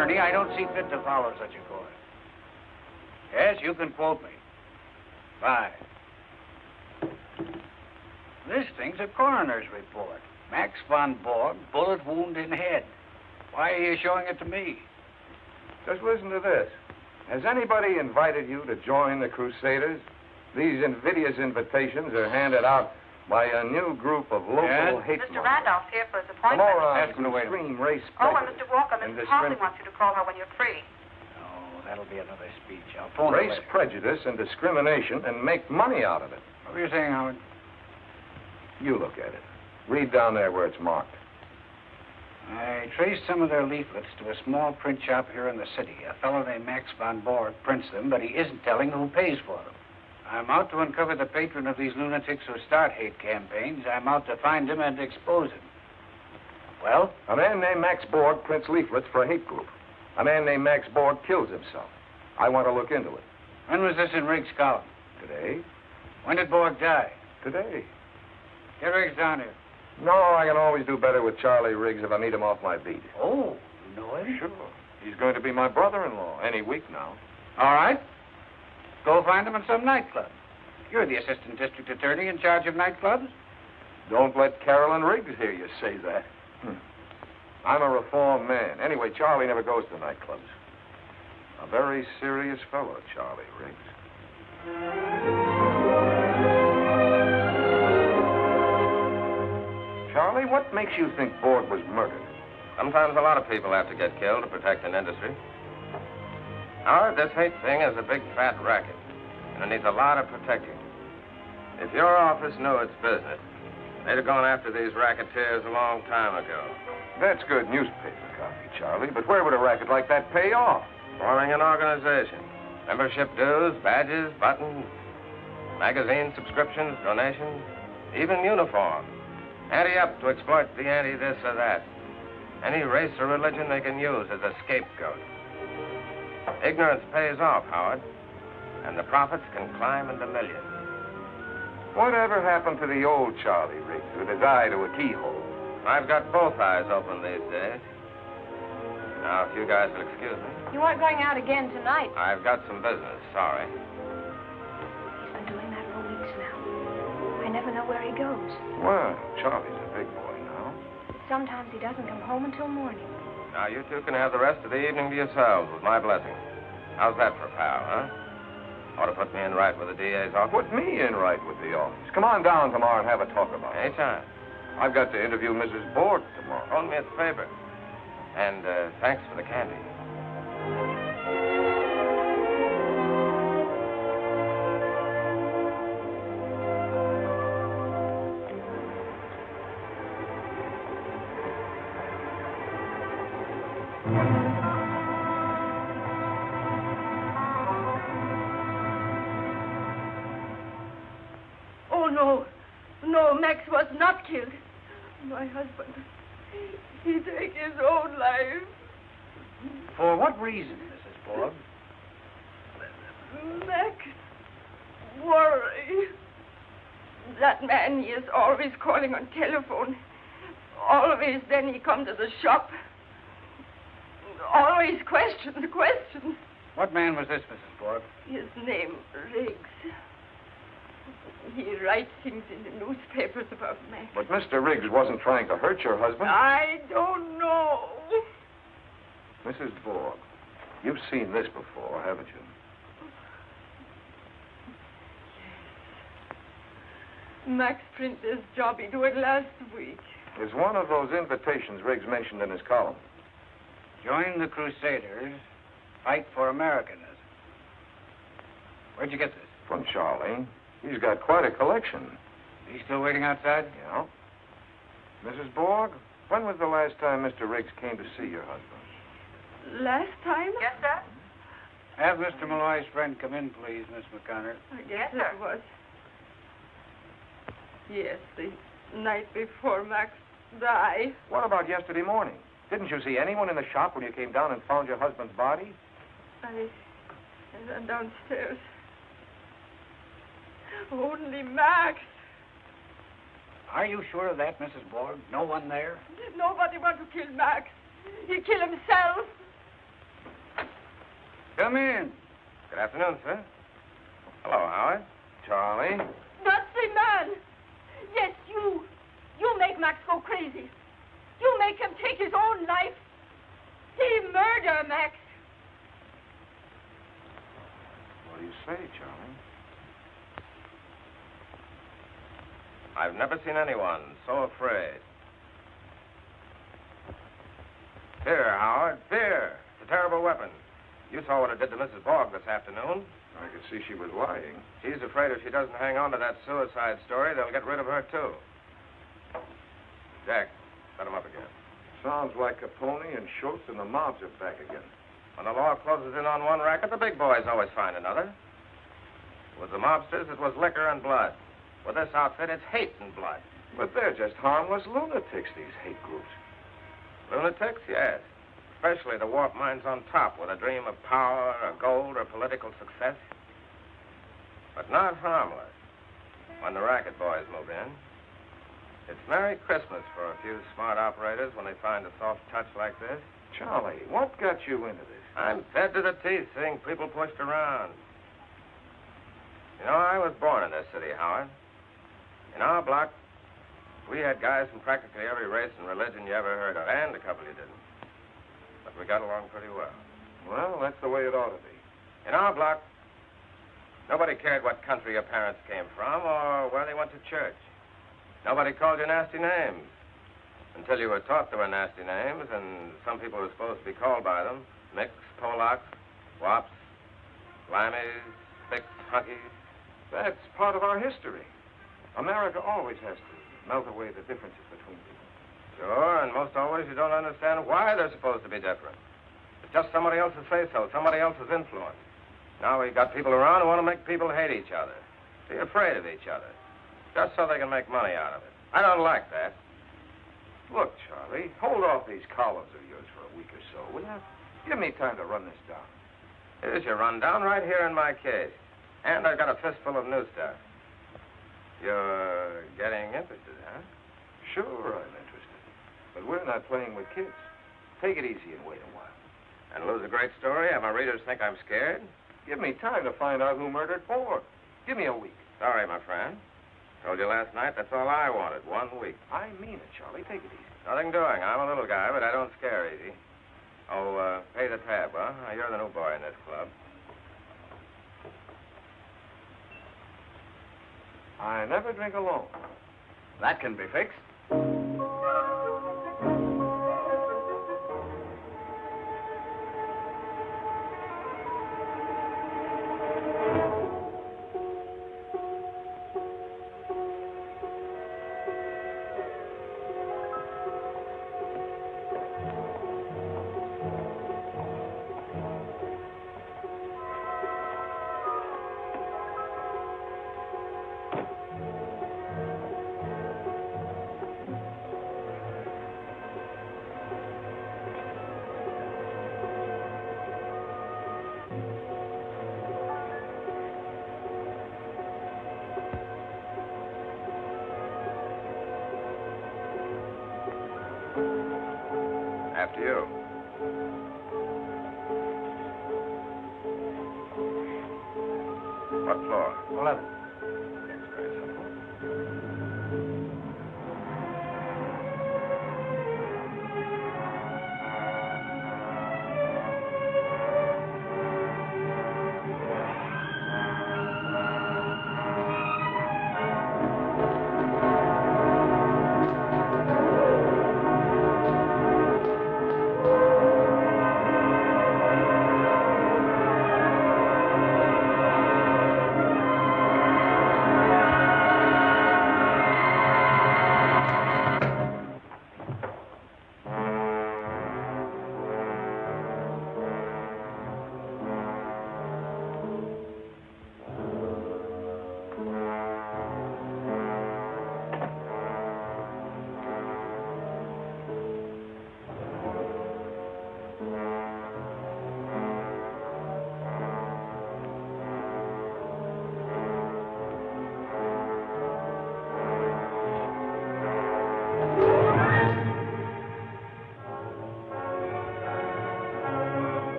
attorney, I don't see fit to follow such a course. Yes, you can quote me. 5. This thing's a coroner's report. Max von Borg, bullet wound in head. Why are you showing it to me? Just listen to this. Has anybody invited you to join the Crusaders? These invidious invitations are handed out by a new group of local hate Mr. Randolph's here for his appointment. Morons who scream race Oh, and Mr. Walker, Mrs. Hartley wants you to call her when you're free. Oh, that'll be another speech. I'll phone race prejudice and discrimination and make money out of it. What were you saying, Howard? You look at it. Read down there where it's marked. I traced some of their leaflets to a small print shop here in the city. A fellow named Max von Borg prints them, but he isn't telling who pays for them. I'm out to uncover the patron of these lunatics who start hate campaigns. I'm out to find him and expose him. Well? A man named Max Borg prints leaflets for a hate group. A man named Max Borg kills himself. I want to look into it. When was this in Riggs' column? Today. When did Borg die? Today. Get Riggs down here. No, I can always do better with Charlie Riggs if I meet him off my beat. Oh, you know him? Sure. He's going to be my brother-in-law any week now. All right. Go find him in some nightclub. You're the assistant district attorney in charge of nightclubs. Don't let Carolyn Riggs hear you say that. I'm a reformed man. Anyway, Charlie never goes to nightclubs. A very serious fellow, Charlie Riggs. Charlie, what makes you think Borg was murdered? Sometimes a lot of people have to get killed to protect an industry. Howard, this hate thing is a big fat racket, and it needs a lot of protecting. If your office knew its business, they'd have gone after these racketeers a long time ago. That's good newspaper copy, Charlie, but where would a racket like that pay off? Forming an organization. Membership dues, badges, buttons, magazine subscriptions, donations, even uniforms. Ante-up to exploit the anti-this or that. Any race or religion they can use as a scapegoat. Ignorance pays off, Howard, and the profits can climb into millions. Whatever happened to the old Charlie Riggs with his eye to a keyhole? I've got both eyes open these days. Now, if you guys will excuse me. You aren't going out again tonight. I've got some business, sorry. He's been doing that for weeks now. I never know where he goes. Well, Charlie's a big boy now. Sometimes he doesn't come home until morning. Now, you two can have the rest of the evening to yourselves with my blessing. How's that for a pal, huh? Ought to put me in right with the DA's office. Put me in right with the office. Come on down tomorrow and have a talk about it. Anytime. I've got to interview Mrs. Borg tomorrow. Hold me a favor. And thanks for the candy. No, Max was not killed. My husband, he took his own life. For what reason, Mrs. Borg? Max, worry. That man, he is always calling on telephone. Always then he come to the shop. Always questions. What man was this, Mrs. Borg? His name, Riggs. He writes things in the newspapers about Max. But Mr. Riggs wasn't trying to hurt your husband. I don't know. Mrs. Borg, you've seen this before, haven't you? Yes. Max print this job. He do it last week. It's one of those invitations Riggs mentioned in his column. Join the Crusaders, fight for Americanism. Where'd you get this? From Charlie. He's got quite a collection. He's still waiting outside? Yeah. Mrs. Borg, when was the last time Mr. Riggs came to see your husband? Last time? Yes, sir? Have Mr. Malloy's friend come in, please, Miss McConnor. I guess Yes, sir. it was. Yes, the night before Max died. What about yesterday morning? Didn't you see anyone in the shop when you came down and found your husband's body? I ran downstairs. Only Max. Are you sure of that, Mrs. Borg? No one there? Nobody want to kill Max. He killed himself. Come in. Good afternoon, sir. Hello, Howard. Charlie? That's the man. Yes, you. You make Max go crazy. You make him take his own life. He murder Max. What do you say, Charlie? I've never seen anyone so afraid. Fear, Howard, fear. It's a terrible weapon. You saw what it did to Mrs. Borg this afternoon. I could see she was lying. She's afraid if she doesn't hang on to that suicide story, they'll get rid of her, too. Jack, set him up again. Sounds like Capone and Schultz and the mobs are back again. When the law closes in on one racket, the big boys always find another. With the mobsters, it was liquor and blood. With this outfit, it's hate and blood. But they're just harmless lunatics, these hate groups. Lunatics, yes. Especially the warped minds on top with a dream of power or gold or political success. But not harmless when the racket boys move in. It's Merry Christmas for a few smart operators when they find a soft touch like this. Charlie, what got you into this? I'm fed to the teeth seeing people pushed around. You know, I was born in this city, Howard. In our block, we had guys from practically every race and religion you ever heard of, and a couple you didn't. But we got along pretty well. Well, that's the way it ought to be. In our block, nobody cared what country your parents came from or where they went to church. Nobody called you nasty names until you were taught there were nasty names, and some people were supposed to be called by them. Micks, Polacks, Wops, Lammies, Spicks, Hunkies. That's part of our history. America always has to melt away the differences between people. Sure, and most always you don't understand why they're supposed to be different. It's just somebody else's say-so, somebody else's influence. Now we've got people around who want to make people hate each other, be afraid of each other, just so they can make money out of it. I don't like that. Look, Charlie, hold off these columns of yours for a week or so, will you? Give me time to run this down. Here's your rundown right here in my case. And I've got a fistful of new stuff. You're getting interested, huh? Sure, I'm interested. But we're not playing with kids. Take it easy and wait a while. And lose a great story? Have my readers think I'm scared? Give me time to find out who murdered Borg. Give me a week. Sorry, my friend. Told you last night that's all I wanted, 1 week. I mean it, Charlie. Take it easy. Nothing doing. I'm a little guy, but I don't scare easy. Oh, pay the tab, huh? You're the new boy in this club. I never drink alone. That can be fixed. After you. What floor? 11. That's very simple.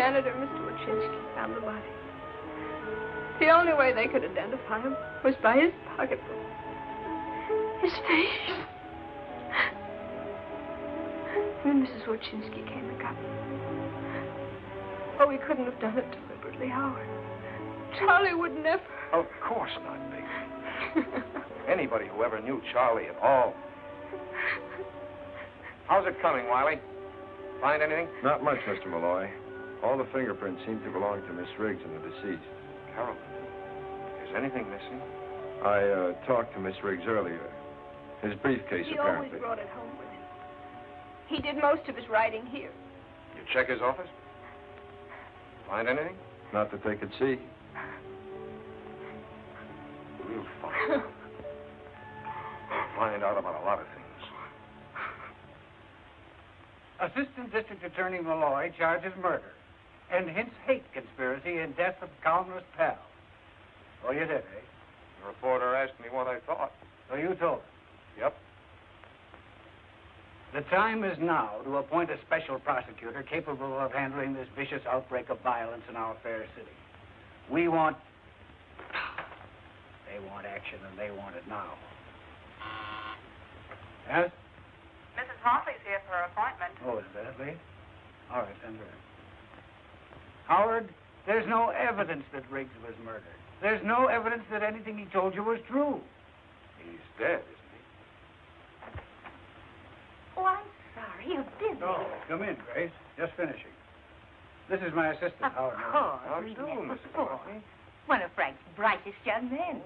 janitor, Mr. Wachinski, found the body. The only way they could identify him was by his pocketbook. His face. When Mrs. Wachinski came and got me. Oh, he couldn't have done it deliberately, Howard. Charlie would never. Of course not, baby. Anybody who ever knew Charlie at all. How's it coming, Wiley? Find anything? Not much, Mr. Malloy. All the fingerprints seem to belong to Miss Riggs and the deceased. Carol, is anything missing? I talked to Miss Riggs earlier. His briefcase, He apparently. always brought it home with him. He did most of his writing here. You check his office? Find anything? Not that they could see. We'll find out. Find out about a lot of things. Assistant District Attorney Malloy charges murder and hints hate conspiracy and death of columnist pal. Oh, you did, eh? The reporter asked me what I thought. So you told him? Yep. The time is now to appoint a special prosecutor capable of handling this vicious outbreak of violence in our fair city. We want... They want action, and they want it now. Yes? Mrs. Hartley's here for her appointment. Oh, is that late? All right, send her in. Howard, there's no evidence that Riggs was murdered. There's no evidence that anything he told you was true. He's dead, isn't he? Oh, I'm sorry. You're busy. Oh, come in, Grace. Just finishing. This is my assistant, Howard Malloy. How do you do, Mrs. Hartley? One of Frank's brightest young men.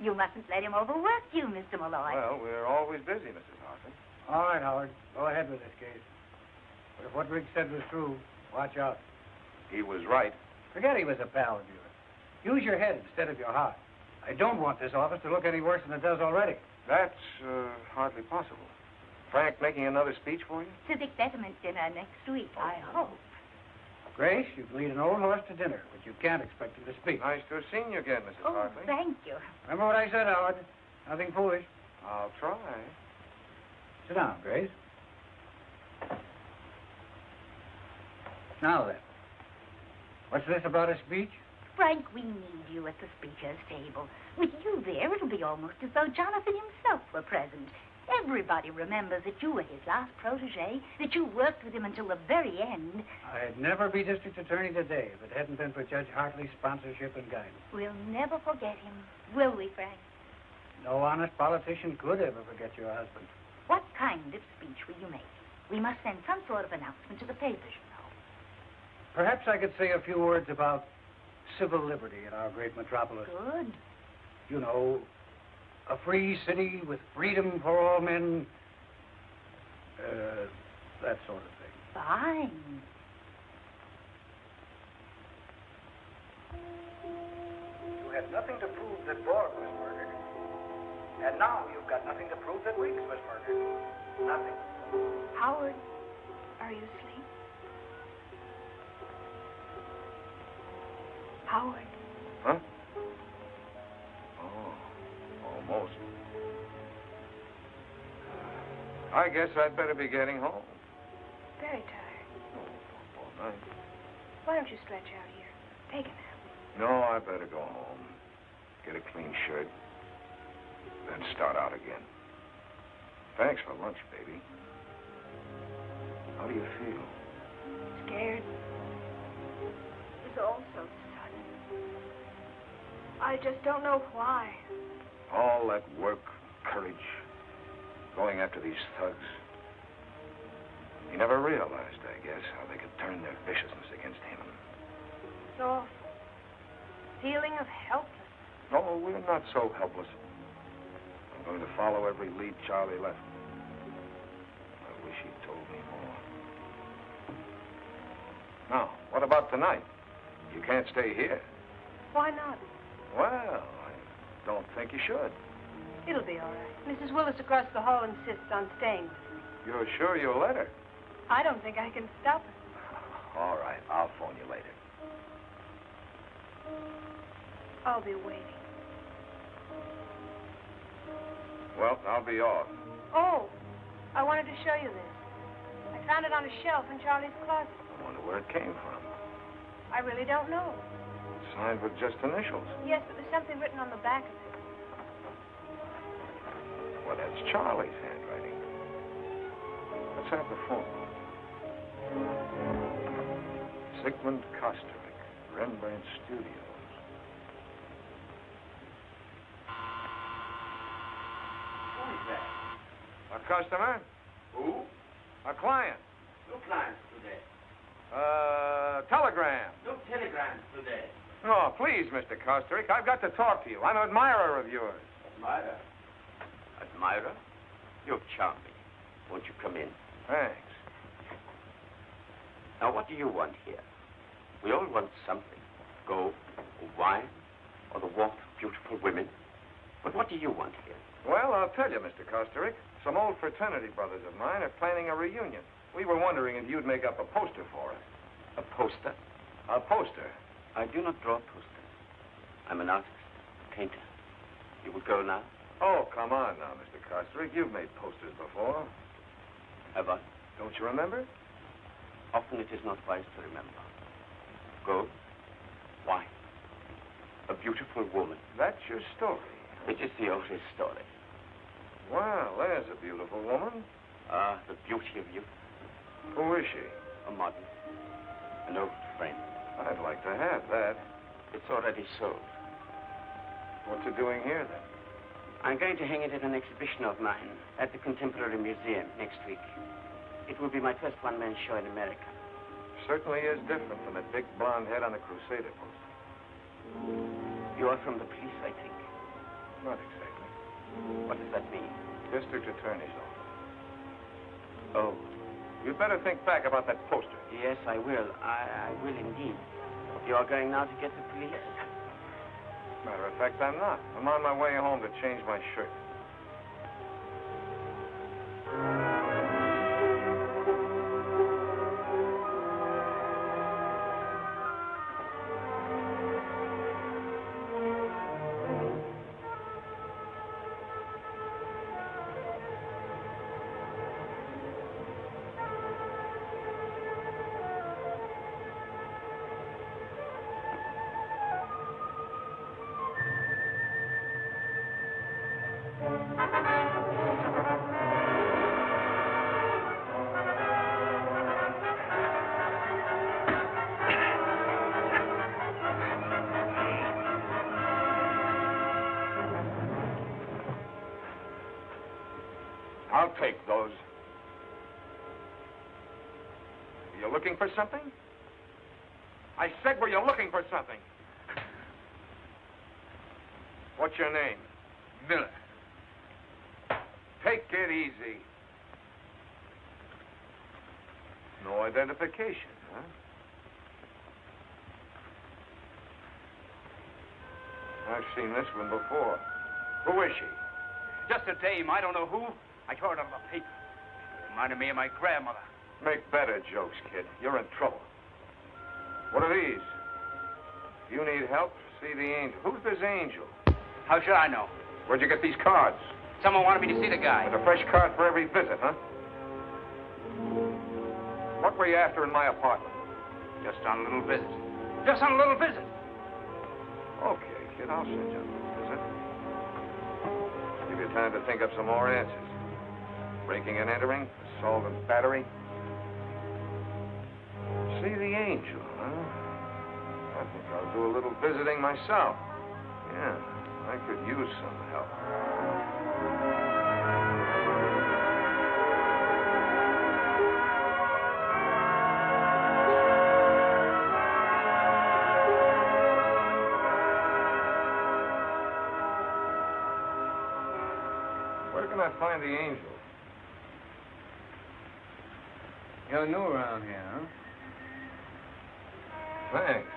You mustn't let him overwork you, Mr. Malloy. Well, we're always busy, Mrs. Hartley. All right, Howard. Go ahead with this case. But if what Riggs said was true, watch out. He was right. Forget he was a pal of yours. Use your head instead of your heart. I don't want this office to look any worse than it does already. That's hardly possible. Frank making another speech for you? Civic betterment dinner next week, I hope. Grace, you can lead an old horse to dinner, but you can't expect him to speak. Nice to have seen you again, Mrs. Oh, Hartley. thank you. Remember what I said, Howard? Nothing foolish. I'll try. Sit down, Grace. Now then, what's this about a speech? Frank, we need you at the speaker's table. With you there, it'll be almost as though Jonathan himself were present. Everybody remembers that you were his last protege, that you worked with him until the very end. I'd never be district attorney today if it hadn't been for Judge Hartley's sponsorship and guidance. We'll never forget him, will we, Frank? No honest politician could ever forget your husband. What kind of speech will you make? We must send some sort of announcement to the papers, you know. Perhaps I could say a few words about civil liberty in our great metropolis. Good. You know, a free city with freedom for all men. That sort of thing. Fine. You had nothing to prove that Borg was murdered. And now you've got nothing to prove that Riggs was murdered. Nothing. Howard, are you asleep? Howard. Huh? Oh, almost. I guess I'd better be getting home. Very tired. Oh, all night. Why don't you stretch out here? Take a nap. No, I better go home. Get a clean shirt. Then start out again. Thanks for lunch, baby. How do you feel? Scared. It's all so sudden. I just don't know why. All that work, courage, going after these thugs. He never realized, I guess, how they could turn their viciousness against him. It's awful. Feeling of helplessness. No, we're not so helpless. I'm going to follow every lead Charlie left. I wish he'd told me more. Now, what about tonight? You can't stay here. Why not? Well, I don't think you should. It'll be all right. Mrs. Willis across the hall insists on staying with me. You're sure you'll let her? I don't think I can stop her. All right, I'll phone you later. I'll be waiting. Well, I'll be off. Oh, I wanted to show you this. I found it on a shelf in Charlie's closet. wonder where it came from. I really don't know. Signed with just initials. Yes, but there's something written on the back of it. Well, that's Charlie's handwriting. Let's have the phone. Sigmund Kosterik, Rembrandt Studios. Who is that? A customer? Who? A client. No clients today. Telegram. No telegrams today. Oh, please, Mr. Kosterik, I've got to talk to you. I'm an admirer of yours. Admirer? Admirer? You're charming. Won't you come in? Thanks. Now, what do you want here? We all want something. Gold, or wine, or the warmth of beautiful women. But what do you want here? Well, I'll tell you, Mr. Kosterik. Some old fraternity brothers of mine are planning a reunion. We were wondering if you'd make up a poster for us. A poster? A poster? I do not draw posters. I'm an artist, a painter. You will go now? Oh, come on now, Mr. Kosterik. You've made posters before. Have I? Don't you remember? Often it is not wise to remember. Go. Why? A beautiful woman. That's your story. It is the oldest story. Well, there's a beautiful woman. Ah, the beauty of youth. Who is she? A model. An old friend. I'd like to have that. It's already sold. What's it doing here, then? I'm going to hang it in an exhibition of mine at the Contemporary Museum next week. It will be my first one-man show in America. Certainly is different from that big blonde head on the Crusader poster. You are from the police, I think. Not exactly. What does that mean? District Attorney's Office. Oh. You'd better think back about that poster. Yes, I will. I will indeed. You are going now to get the police? Matter of fact, I'm not. I'm on my way home to change my shirt. I'll take those. Were you looking for something? I said, were you looking for something? What's your name? Miller. Take it easy. No identification, huh? I've seen this one before. Who is she? Just a dame. I don't know who. I saw it on the paper. It reminded me of my grandmother. Make better jokes, kid. You're in trouble. What are these? If you need help, see the angel. Who's this angel? How should I know? Where'd you get these cards? Someone wanted me to see the guy. With a fresh card for every visit, huh? What were you after in my apartment? Just on a little visit. Just on a little visit. Okay, kid, I'll send you a little visit. Give you time to think up some more answers. Breaking and entering, assault and battery. See the angel, huh? I think I'll do a little visiting myself. Yeah, I could use some help. Where can I find the angel? You're new around here, huh? Thanks.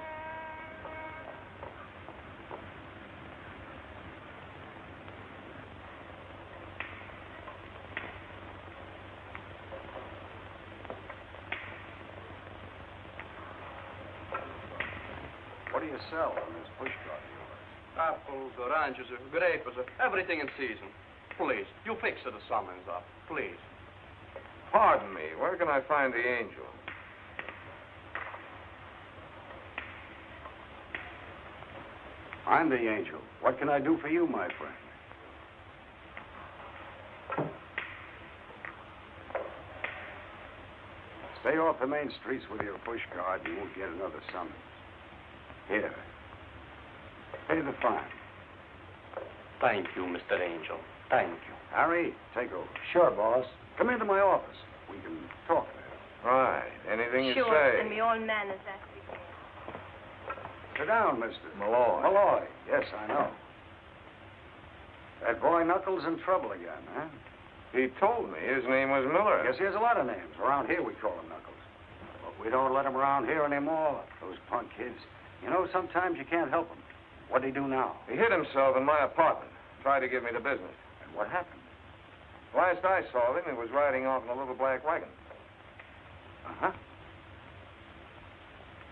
What do you sell on this push cart of yours? Apples, oranges, grapes, everything in season. Please, you fix the summons up, please. Pardon me, where can I find the angel? I'm the angel. What can I do for you, my friend? Stay off the main streets with your push card. You won't get another summons. Here. Pay the fine. Thank you, Mr. Angel. Thank you. Harry, take over. Sure, boss. Come into my office. We can talk there. Right. Anything you Sure, say. and me all manners, that's before. Sit down, Mr. Malloy. Malloy. Yes, I know. That boy Knuckles in trouble again, huh? He told me his name was Miller. Yes, he has a lot of names. Around here, we call him Knuckles. But we don't let him around here anymore. Those punk kids. You know, sometimes you can't help them. What'd he do now? He hid himself in my apartment. Tried to give me the business. And what happened? Last I saw him, he was riding off in a little black wagon. Uh-huh.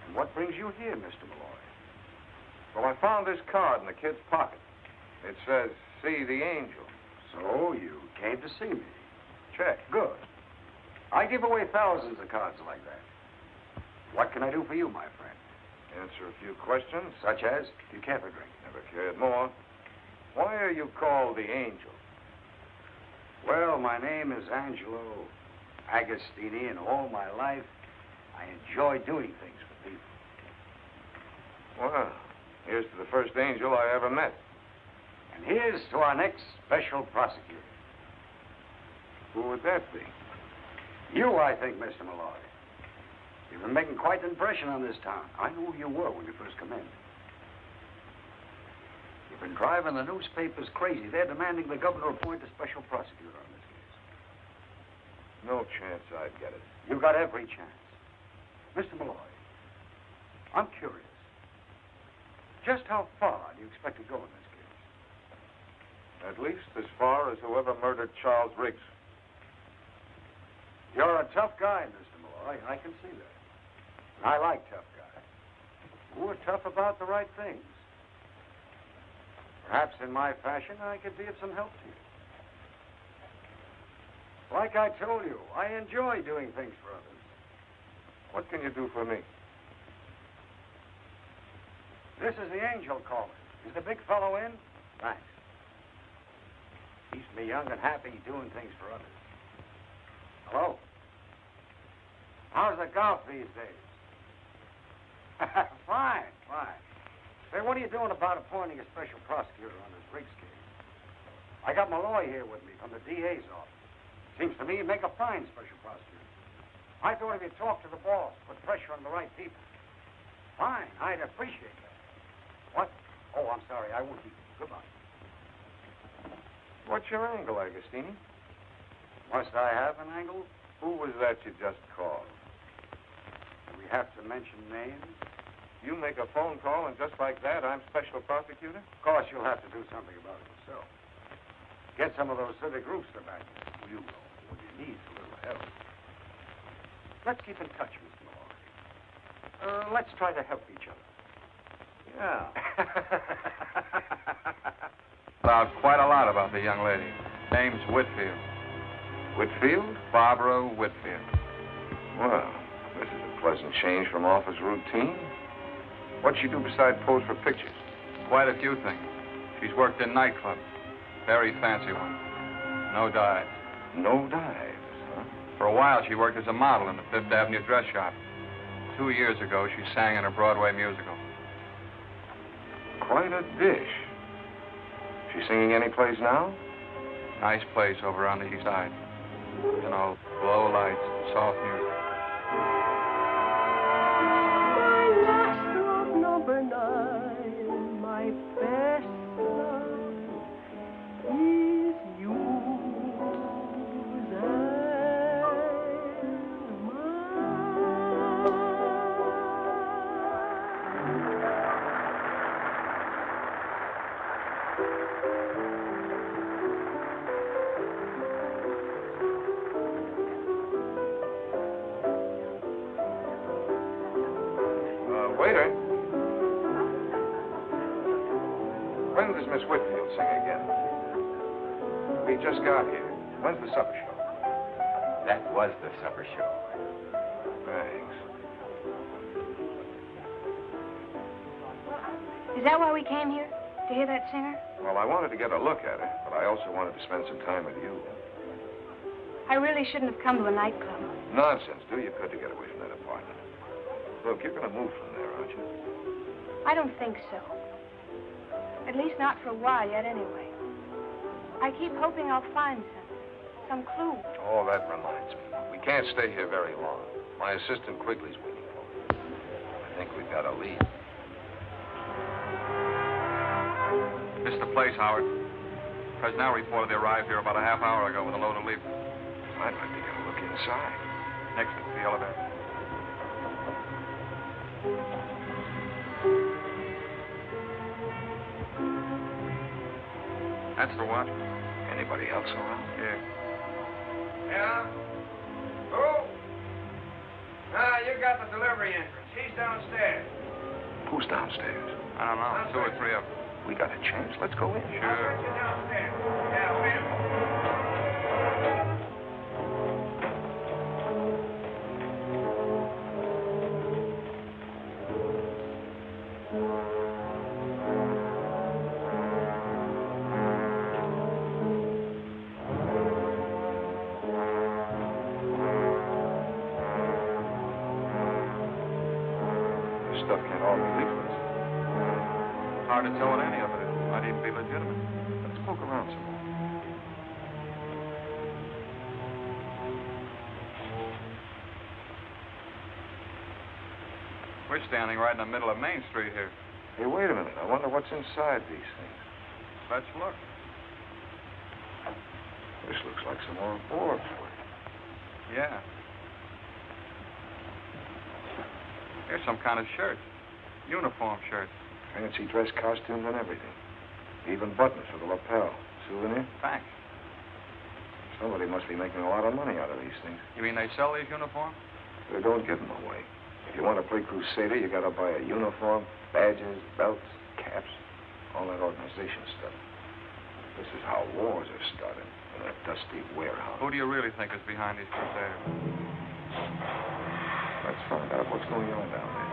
And what brings you here, Mr. Malloy? Well, I found this card in the kid's pocket. It says, see the angel. So you came to see me. Check. Good. I give away thousands of cards like that. What can I do for you, my friend? Answer a few questions. Such as, do you care for drink? Never cared more. Why are you called the angel? Well, my name is Angelo Agostini, and all my life, I enjoy doing things for people. Well, here's to the first angel I ever met. And here's to our next special prosecutor. Who would that be? You, I think, Mr. Malloy. You've been making quite an impression on this town. I knew who you were when you first come in. You've been driving the newspapers crazy. They're demanding the governor appoint a special prosecutor on this case. No chance I'd get it. You've got every chance. Mr. Malloy, I'm curious. Just how far do you expect to go in this case? At least as far as whoever murdered Charles Riggs. You're a tough guy, Mr. Malloy. I can see that. And I like tough guys who are tough about the right things. Perhaps in my fashion, I could be of some help to you. Like I told you, I enjoy doing things for others. What can you do for me? This is the angel calling. Is the big fellow in? Thanks. Keeps me young and happy doing things for others. Hello? How's the golf these days? Fine. Say, what are you doing about appointing a special prosecutor on this Riggs case? I got Malloy here with me from the DA's office. Seems to me you'd make a fine special prosecutor. I thought if you talked to the boss, put pressure on the right people. Fine, I'd appreciate that. What? Oh, I'm sorry, I won't keep you. Goodbye. What's your angle, Agostini? Must I have an angle? Who was that you just called? Do we have to mention names? You make a phone call, and just like that, I'm special prosecutor? Of course, you'll have to do something about it yourself. Get some of those civic groups to back you. You know, when you need a little help. Let's keep in touch, Mr. Malloy. Let's try to help each other. Yeah. Found quite a lot about the young lady. Name's Whitfield. Whitfield? Barbara Whitfield. Well, this is a pleasant change from office routine. What'd she do besides pose for pictures? Quite a few things. She's worked in nightclubs. Very fancy ones. No dives. No dives, huh? For a while, she worked as a model in the Fifth Avenue dress shop. 2 years ago, she sang in a Broadway musical. Quite a dish. She singing any place now? Nice place over on the east side. You know, low lights, soft music. Number 9, my best love is yours and mine. Waiter. When does Miss Whitfield sing again? We just got here. When's the supper show? That was the supper show. Thanks. Is that why we came here? To hear that singer? Well, I wanted to get a look at her, but I also wanted to spend some time with you. I really shouldn't have come to a nightclub. Nonsense. Do you could to get away from that apartment. Look, you're going to move from there, aren't you? I don't think so. At least not for a while yet, anyway. I keep hoping I'll find something. Some clue. Oh, that reminds me. We can't stay here very long. My assistant Quigley's waiting for me. I think we've got a lead. Missed the place, Howard. Presnell reported they arrived here about a half hour ago with a load of leaflets. I'd like to get a look inside. Next to the elevator. That's the watch. Anybody else around? Yeah. Yeah? Who? Ah, you got the delivery entrance. He's downstairs. Who's downstairs? I don't know. 2 or 3 of them. We got a chance. Let's go in. Sure. I'll get you downstairs. Yeah, wait a minute. This stuff can't all be leaflets. Hard to tell what any of it is. Might even be legitimate. Let's poke around some more. We're standing right in the middle of Main Street here. Hey, wait a minute. I wonder what's inside these things. Let's look. This looks like some more boards. Yeah. Here's some kind of shirt. Uniform shirt. Fancy dress costumes and everything. Even buttons for the lapel. Souvenir? Thanks. Somebody must be making a lot of money out of these things. You mean they sell these uniforms? They don't give them away. If you want to play Crusader, you got to buy a uniform, badges, belts, caps, all that organization stuff. This is how wars are started in a dusty warehouse. Who do you really think is behind these crusaders? Let's find out what's going on down there.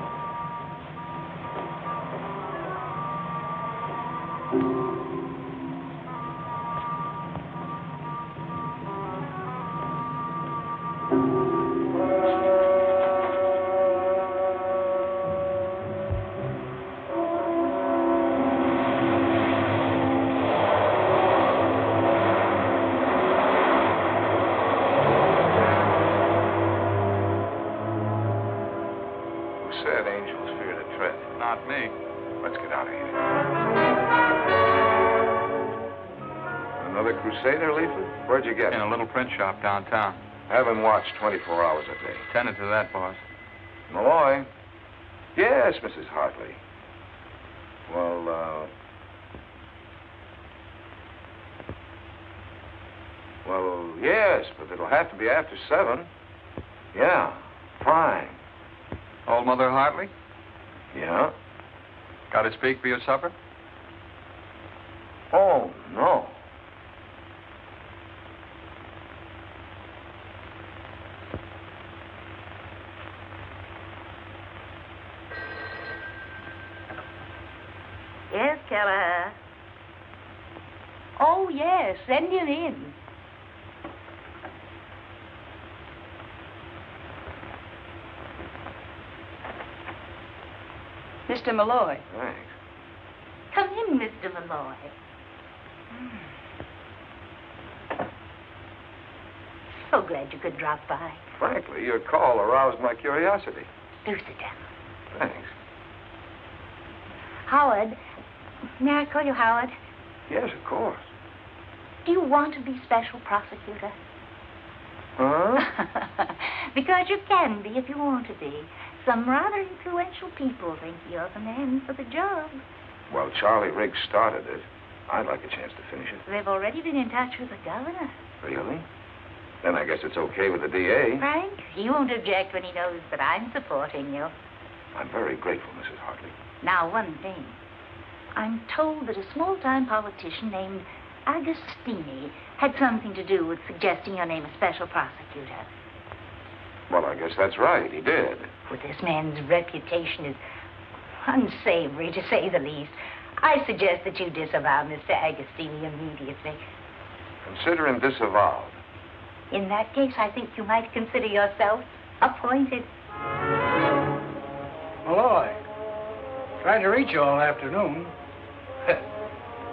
Said angels fear the tread. Not me. Let's get out of here. Another Crusader leaflet? Where'd you get In it? a little print shop downtown. Have him watched 24 hours a day. Tended to that, boss. Malloy? Yes, Mrs. Hartley. Well, yes, but it'll have to be after 7. Yeah, fine. Old Mother Hartley? Yeah? Got to speak for your supper? Oh, no. Yes, Keller. Oh, yes. Send him in. Mr. Malloy. Thanks. Come in, Mr. Malloy. So glad you could drop by. Frankly, your call aroused my curiosity. Do sit down. Thanks. Howard. May I call you Howard? Yes, of course. Do you want to be special prosecutor? Huh? Because you can be if you want to be. Some rather influential people think you're the man for the job. Well, Charlie Riggs started it. I'd like a chance to finish it. They've already been in touch with the governor. Really? Then I guess it's okay with the DA. Frank, he won't object when he knows that I'm supporting you. I'm very grateful, Mrs. Hartley. Now, one thing. I'm told that a small-time politician named Agostini had something to do with suggesting your name as special prosecutor. Well, I guess that's right. He did. Well, this man's reputation is unsavory, to say the least. I suggest that you disavow Mr. Agostini immediately. Consider him disavowed. In that case, I think you might consider yourself appointed. Malloy, tried to reach you all afternoon.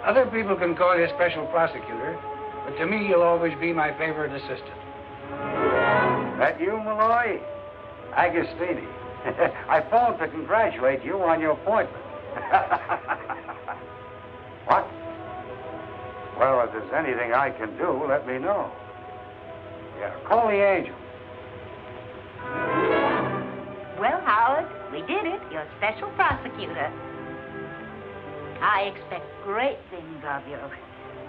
Other people can call you special prosecutor, but to me, you'll always be my favorite assistant. That you, Malloy? Agostini. I phoned to congratulate you on your appointment. What? Well, if there's anything I can do, let me know. Yeah, call the angel. Well, Howard, we did it. You're special prosecutor. I expect great things of you.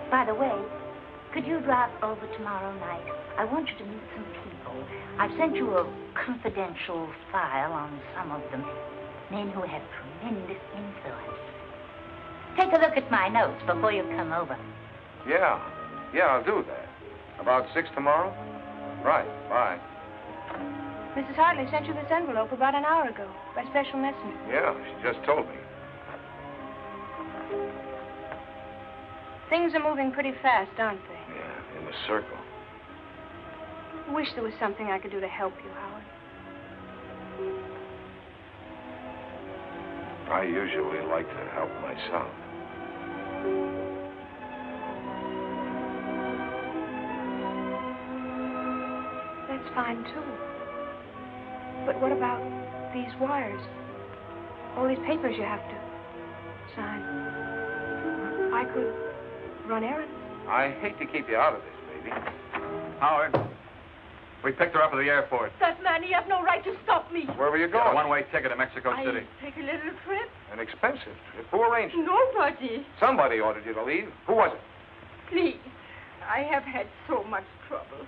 By the way, could you drop over tomorrow night? I want you to meet some people. I've sent you a confidential file on some of them. Men who have tremendous influence. Take a look at my notes before you come over. Yeah, I'll do that. About 6 tomorrow? Right, bye. Mrs. Hartley sent you this envelope about an hour ago by special messenger. Yeah, she just told me. Things are moving pretty fast, aren't they? Yeah, in the circle. I wish there was something I could do to help you, Howard. I usually like to help myself. That's fine, too. But what about these wires? All these papers you have to sign. I could run errands. I hate to keep you out of this, baby. Howard, we picked her up at the airport. That man, he has no right to stop me. Where were you Got a going? one-way ticket to Mexico City. I take a little trip. An expensive trip. Who arranged it? Nobody. Somebody ordered you to leave. Who was it? Please, I have had so much trouble.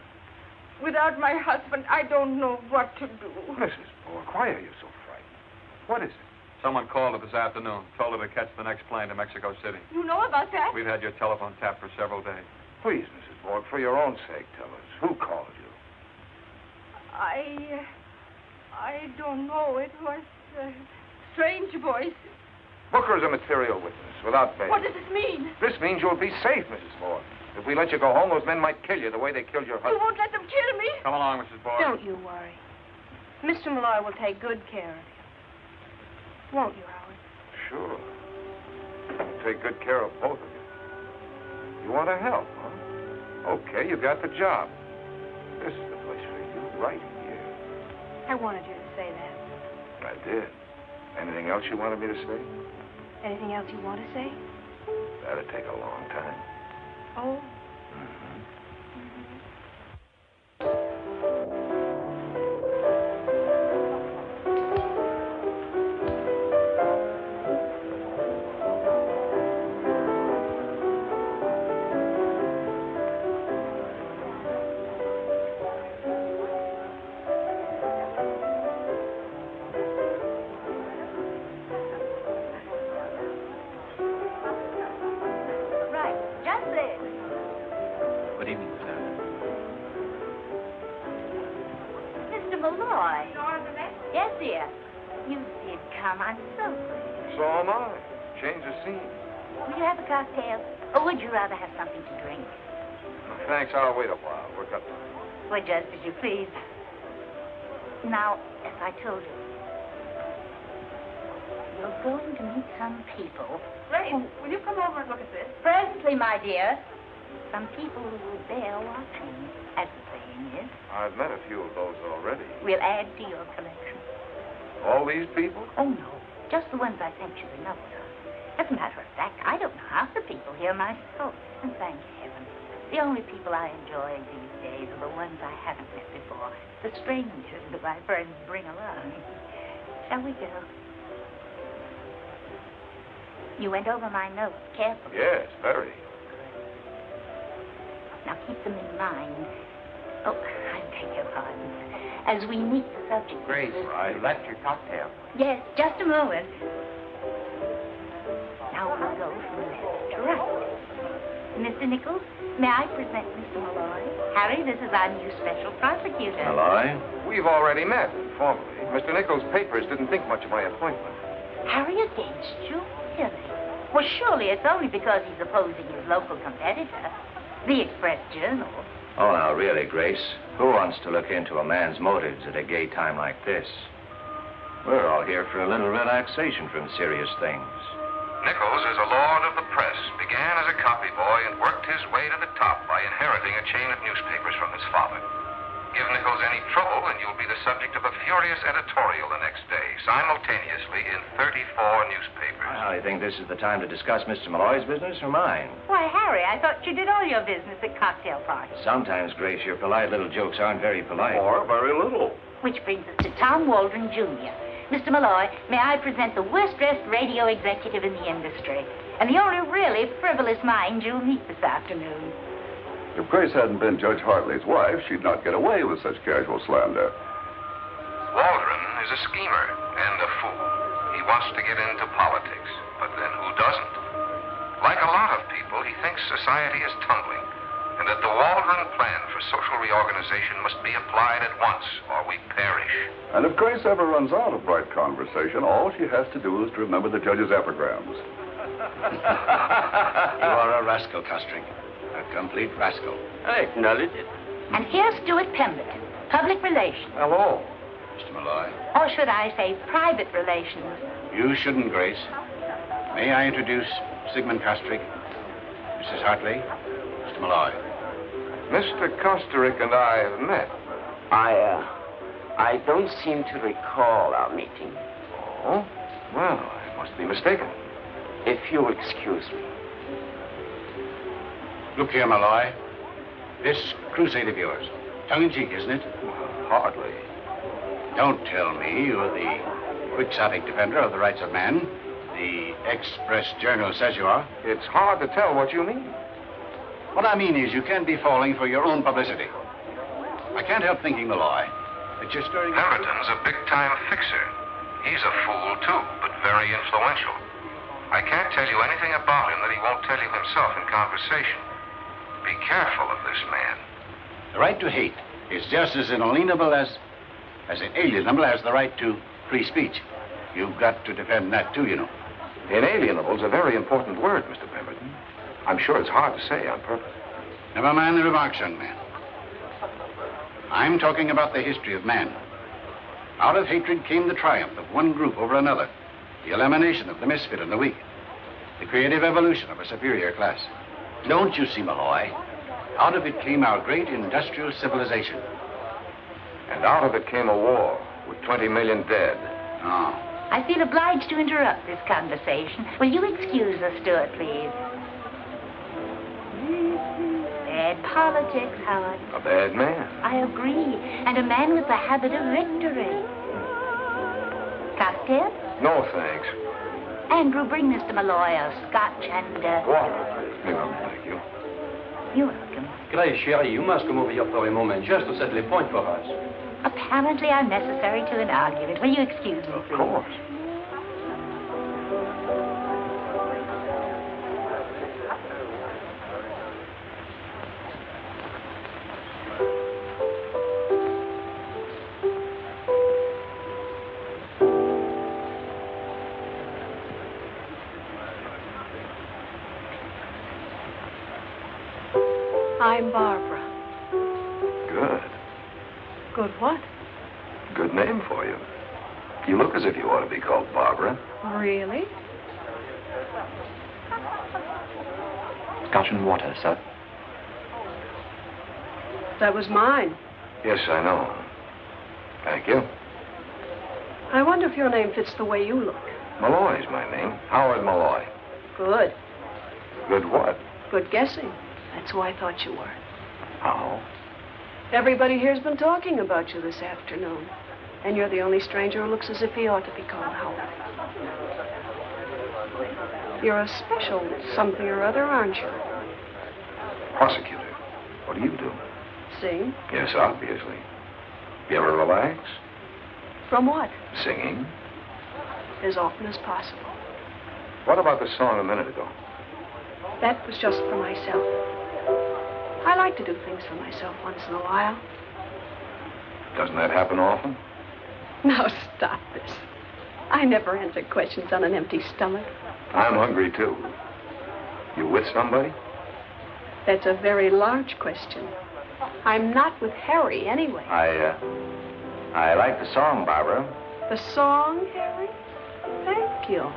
Without my husband, I don't know what to do. Mrs. Bork, why are you so frightened? What is it? Someone called her this afternoon, told her to catch the next plane to Mexico City. You know about that? We've had your telephone tapped for several days. Please, Mrs. Bork, for your own sake, tell us. Who called you? I don't know. It was a strange voice. Booker's a material witness, without bail. What does this mean? This means you'll be safe, Mrs. Bork. If we let you go home, those men might kill you the way they killed your You husband. won't let them kill me? Come along, Mrs. Borg. Don't you worry. Mr. Malloy will take good care of you. Won't you, Howard? Sure. I'll take good care of both of you. You want to help, huh? Okay, you got the job. This is the place for you, right here. I wanted you to say that. I did. Anything else you wanted me to say? Anything else you want to say? That'd take a long time. Oh. I'm so pleased. So am I. Change the scene. Would you have a cocktail? Or would you rather have something to drink? Thanks, I'll wait a while. Work up. Well, just as you please. Now, as I told you, you're going to meet some people. Grace, will you come over and look at this? Presently, my dear. Some people who will bear watching, as the saying is. I've met a few of those already. We'll add to your collection. All these people? Oh, no. Just the ones I sent you the notes of. As a matter of fact, I don't know half the people here myself. And thank heaven. The only people I enjoy these days are the ones I haven't met before. The strangers that my friends bring along. Shall we go? You went over my notes carefully. Yes, very. Now keep them in mind. Oh, I beg your pardon. As we meet the subject. Grace, you left your cocktail. Yes, just a moment. Now we'll go from left to right. Mr. Nichols, may I present Mr. Malloy? Harry, this is our new special prosecutor. Malloy? We've already met, informally. Mr. Nichols' papers didn't think much of my appointment. Harry against you? Really? Well, surely it's only because he's opposing his local competitor, the Express Journal. Oh, now, really, Grace, who wants to look into a man's motives at a gay time like this? We're all here for a little relaxation from serious things. Nichols is a lord of the press, began as a copy boy and worked his way to the top by inheriting a chain of newspapers from his father. Give Nichols any trouble and you'll be the subject of a furious editorial the next day, simultaneously in 34 newspapers. I think this is the time to discuss Mr. Malloy's business or mine. Why, Harry, I thought you did all your business at cocktail parties. Sometimes, Grace, your polite little jokes aren't very polite. Or very little. Which brings us to Tom Waldron, Jr. Mr. Malloy, may I present the worst-dressed radio executive in the industry, and the only really frivolous mind you'll meet this afternoon. If Grace hadn't been Judge Hartley's wife, she'd not get away with such casual slander. Waldron is a schemer and a fool. He wants to get into politics, but then who doesn't? Like a lot of people, he thinks society is tumbling, and that the Waldron plan for social reorganization must be applied at once, or we perish. And if Grace ever runs out of bright conversation, all she has to do is to remember the judge's epigrams. You are a rascal, Costring. A complete rascal. I acknowledge it. And here's Stuart Pemberton, public relations. Hello. Mr. Malloy. Or should I say private relations? You shouldn't, Grace. May I introduce Sigmund Kostrik, Mrs. Hartley, Mr. Malloy. Mr. Kostrik and I have met. I don't seem to recall our meeting. Oh? Well, I must be mistaken. If you'll excuse me. Look here, Malloy. This crusade of yours, tongue-in-cheek, isn't it? Well, hardly. Don't tell me you're the quixotic defender of the rights of man. The Express Journal says you are. It's hard to tell what you mean. What I mean is you can't be falling for your own publicity. I can't help thinking, Malloy, that you're stirring... Pemberton's a big-time fixer. He's a fool, too, but very influential. I can't tell you anything about him that he won't tell you himself in conversation. Be careful of this man. The right to hate is just as inalienable as inalienable as the right to free speech. You've got to defend that, too, you know. Inalienable's a very important word, Mr. Pemberton. I'm sure it's hard to say on purpose. Never mind the remarks, young man. I'm talking about the history of man. Out of hatred came the triumph of one group over another, the elimination of the misfit and the weak, the creative evolution of a superior class. Don't you see, Malloy? Out of it came our great industrial civilization. And out of it came a war with 20 million dead. Oh. I feel obliged to interrupt this conversation. Will you excuse us, Stuart, please? Bad politics, Howard. A bad man. I agree. And a man with the habit of victory. Cocktail? No, thanks. Andrew, bring Mr. Malloy a scotch and, Water. Thank you. You're welcome. Grace, chérie, you must come over here for a moment just to set the point for us. Apparently I'm necessary to an argument. Will you excuse me, please? Of course. I'm Barbara. Good. Good what? Good name for you. You look as if you ought to be called Barbara. Really? Scotch and water, sir. That was mine. Yes, I know. Thank you. I wonder if your name fits the way you look. Malloy's my name. Howard Malloy. Good. Good what? Good guessing. That's who I thought you were. How? Everybody here's been talking about you this afternoon. And you're the only stranger who looks as if he ought to be called Howard. You're a special something or other, aren't you? Prosecutor. What do you do? Sing? Yes, obviously. You ever relax? From what? Singing. As often as possible. What about the song a minute ago? That was just for myself. I like to do things for myself once in a while. Doesn't that happen often? Now stop this. I never answer questions on an empty stomach. I'm hungry, too. You with somebody? That's a very large question. I'm not with Harry, anyway. I like the song, Barbara. The song, Harry? Thank you.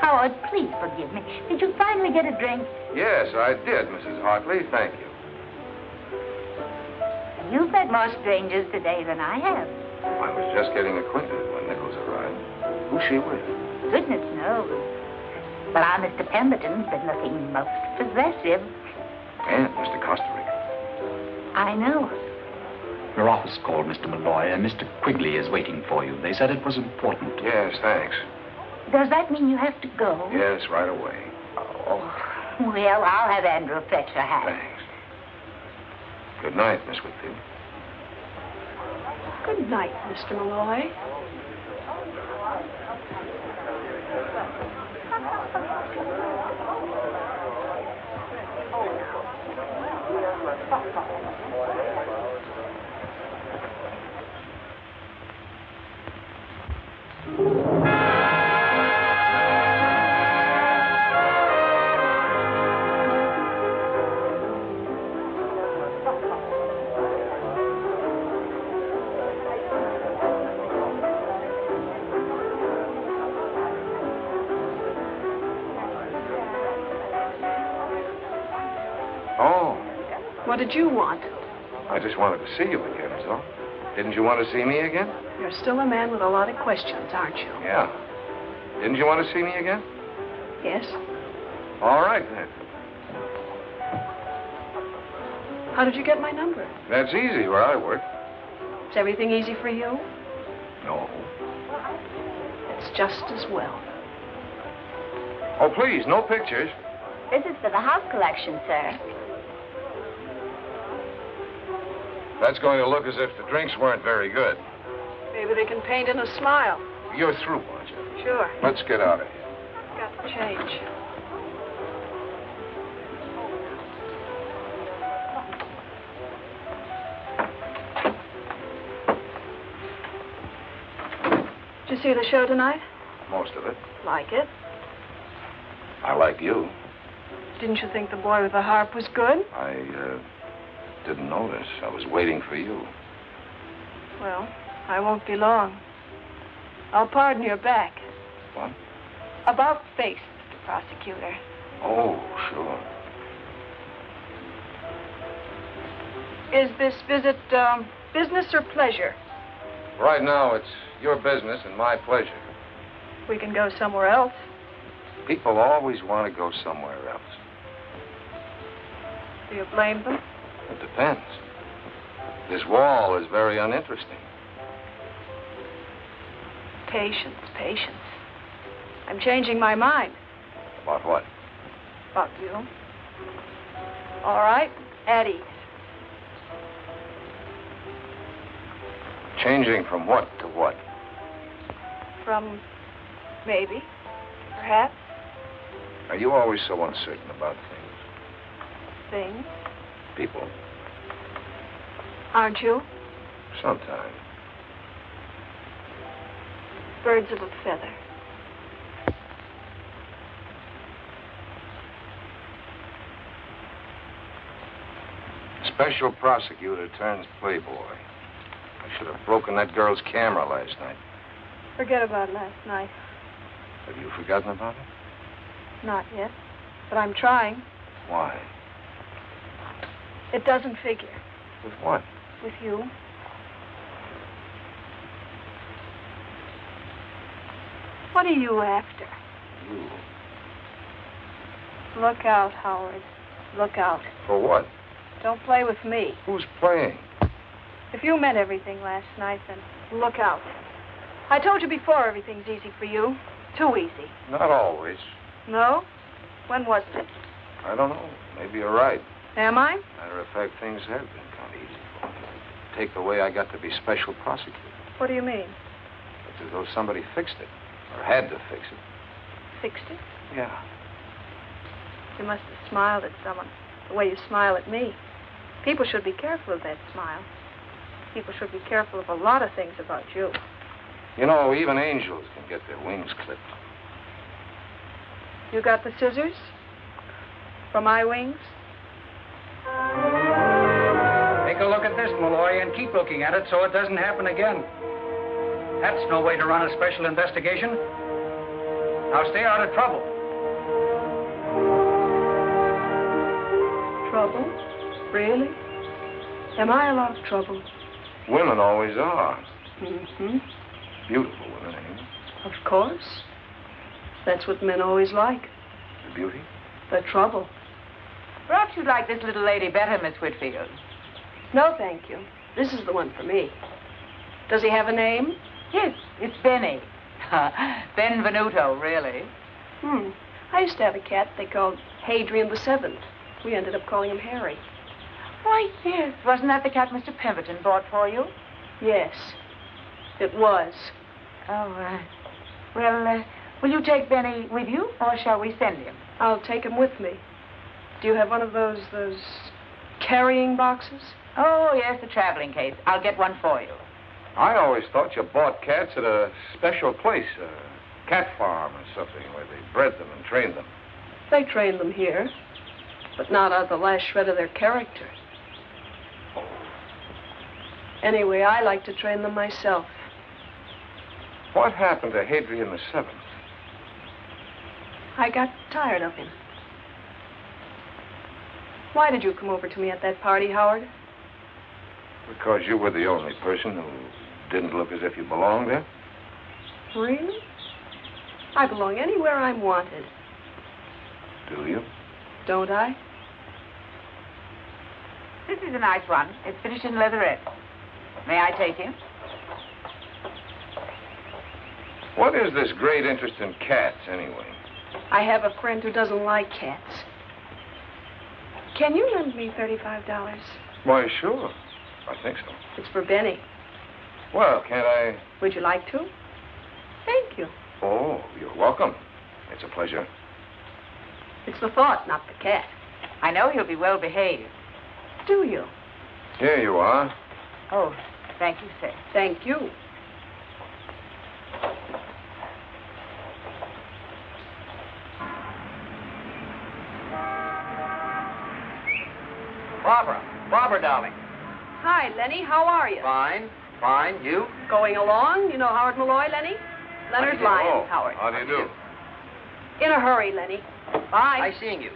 Howard, please forgive me. Did you finally get a drink? Yes, I did, Mrs. Hartley. Thank you. You've met more strangers today than I have. I was just getting acquainted when Nichols arrived. Who's she with? Goodness knows. But our Mr. Pemberton's been looking most possessive. And Mr. Costerick. I know. Your office called, Mr. Malloy, and Mr. Quigley is waiting for you. They said it was important. Yes, thanks. Does that mean you have to go? Yes, right away. Oh, well, I'll have Andrew fetch her hat. Thanks. Good night, Miss Whitfield. Good night, Mr. Malloy. What did you want? I just wanted to see you again, is all. Didn't you want to see me again? You're still a man with a lot of questions, aren't you? Yeah. Didn't you want to see me again? Yes. All right, then. How did you get my number? That's easy where I work. Is everything easy for you? No. It's just as well. Oh, please, no pictures. This is for the house collection, sir. That's going to look as if the drinks weren't very good. Maybe they can paint in a smile. You're through, aren't you? Sure. Let's get out of here. Got the change. Did you see the show tonight? Most of it. Like it? I like you. Didn't you think the boy with the harp was good? I didn't notice. I was waiting for you. Well, I won't be long. I'll pardon your back. What? About face, Mr. Prosecutor. Oh, sure. Is this visit business or pleasure? Right now, it's your business and my pleasure. We can go somewhere else. People always want to go somewhere else. Do you blame them? It depends. This wall is very uninteresting. Patience, patience. I'm changing my mind. About what? About you. All right, at ease. Changing from what to what? From maybe, perhaps. Are you always so uncertain about things? Things? People. Aren't you? Sometimes. Birds of a feather. Special prosecutor turns playboy. I should have broken that girl's camera last night. Forget about last night. Have you forgotten about it? Not yet, but I'm trying. Why? It doesn't figure. With what? With you. What are you after? You. Look out, Howard. Look out. For what? Don't play with me. Who's playing? If you meant everything last night, then look out. I told you before everything's easy for you. Too easy. Not always. No? When was it? I don't know. Maybe you're right. Am I? Matter of fact, things have been kind of easy for me. Take the way I got to be special prosecutor. What do you mean? It's as though somebody fixed it. Or had to fix it. Fixed it? Yeah. You must have smiled at someone the way you smile at me. People should be careful of that smile. People should be careful of a lot of things about you. You know, even angels can get their wings clipped. You got the scissors? For my wings? Take a look at this, Malloy, and keep looking at it so it doesn't happen again. That's no way to run a special investigation. Now stay out of trouble. Trouble? Really? Am I a lot of trouble? Women always are. Mm-hmm. Beautiful women, ain't they? Of course. That's what men always like. The beauty? The trouble. Perhaps you'd like this little lady better, Miss Whitfield. No, thank you. This is the one for me. Does he have a name? Yes, it's Benny. Benvenuto, really. I used to have a cat they called Hadrian the Seventh. We ended up calling him Harry. Why, yes. Wasn't that the cat Mr. Pemberton bought for you? Yes, it was. Oh, well, will you take Benny with you, or shall we send him? I'll take him with me. Do you have one of those carrying boxes? Oh, yes, the traveling case. I'll get one for you. I always thought you bought cats at a special place, a cat farm or something, where they bred them and trained them. They train them here, but not out of the last shred of their character. Anyway, I like to train them myself. What happened to Hadrian the Seventh? I got tired of him. Why did you come over to me at that party, Howard? Because you were the only person who didn't look as if you belonged there? Really? I belong anywhere I'm wanted. Do you? Don't I? This is a nice one. It's finished in leatherette. May I take him? What is this great interest in cats, anyway? I have a friend who doesn't like cats. Can you lend me $35? Why, sure. I think so. It's for Benny. Well, can't I... Would you like to? Thank you. Oh, you're welcome. It's a pleasure. It's the thought, not the cat. I know he'll be well behaved. Do you? Here you are. Oh, thank you, sir. Thank you. Barbara, darling. Hi, Lenny. How are you? Fine. You? Going along. You know Howard Malloy, Lenny? Leonard Lyons, Howard. How do you do? In a hurry, Lenny. Bye. Nice seeing you.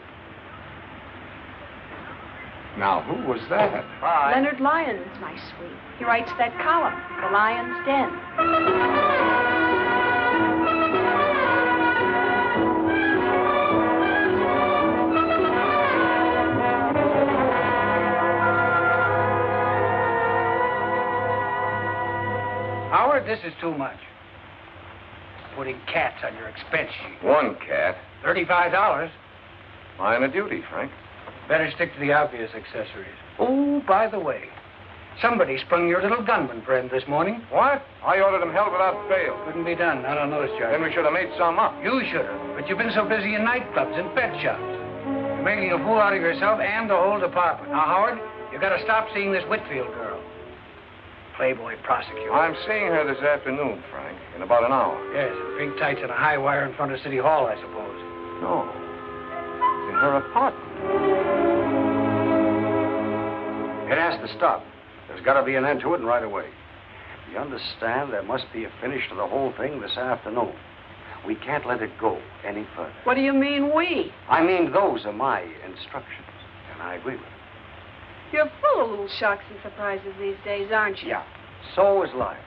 Now, who was that? Bye. Leonard Lyons, my sweet. He writes that column, The Lion's Den. Howard, this is too much. Putting cats on your expense sheet. One cat. $35. Line of duty, Frank. Better stick to the obvious accessories. Oh, by the way, somebody sprung your little gunman friend this morning. What? I ordered him held without bail. Couldn't be done, not on those charges. Then we should have made some up. You should have, but you've been so busy in nightclubs and pet shops. You're making a fool out of yourself and the whole department. Now, Howard, you've got to stop seeing this Whitfield girl. Playboy prosecutor. I'm seeing her this afternoon, Frank, in about an hour. Yes, pink tights and a high wire in front of City Hall, I suppose. No. In her apartment. It has to stop. There's got to be an end to it, and right away. You understand? There must be a finish to the whole thing this afternoon. We can't let it go any further. What do you mean, we? I mean, those are my instructions, and I agree with them. You're full of little shocks and surprises these days, aren't you? Yeah. So is life.